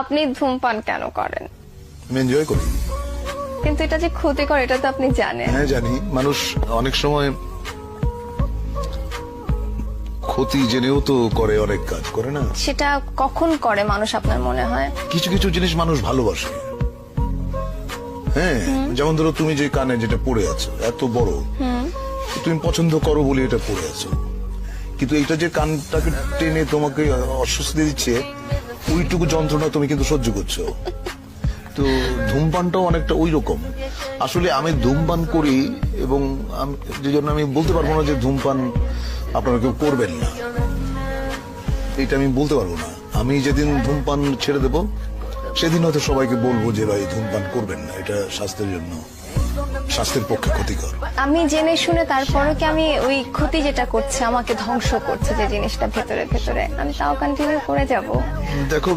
আপনি ধূমপান কেন করেন? আমি এনজয় করি। কিন্তু এটা যে ক্ষতিকর এটা তো আপনি জানেন। হ্যাঁ জানি, মানুষ অনেক সময় ক্ষতি জেনেও তো করে, অনেক কাজ করে না। সেটা কখন করে মানুষ আপনার মনে হয়? কিছু কিছু জিনিস মানুষ ভালোবাসে। হ্যাঁ, যেমন ধরো তুমি যে কানে যেটা পড়ে আছো এত বড়, তুমি পছন্দ করো বলে এটা পড়ে আছো, কিন্তু এটা যে কানটাকে টেনে তোমাকে অস্বস্তি দিচ্ছে, ওইটুকু যন্ত্রণা তুমি কিন্তু সহ্য করছো। তো ধূমপানটাও অনেকটা ওই রকম। আসলে আমি ধূমপান করি এবং যে জন্য আমি বলতে পারবো না যে ধূমপান আপনারা কেউ করবেন না, এটা আমি বলতে পারবো না। আমি যেদিন ধূমপান ছেড়ে দেব সেদিন হয়তো সবাইকে বলবো যে ভাই ধূমপান করবেন না, এটা স্বাস্থ্যের জন্য, স্বাস্থ্যের পক্ষে ক্ষতিকর। আমি জেনে শুনে তারপরও কি আমি ওই ক্ষতি যেটা করছে, আমাকে ধ্বংস করছে যে জিনিসটা ভেতরে ভেতরে, আমি তাও কন্টিনিউ করে যাব? দেখো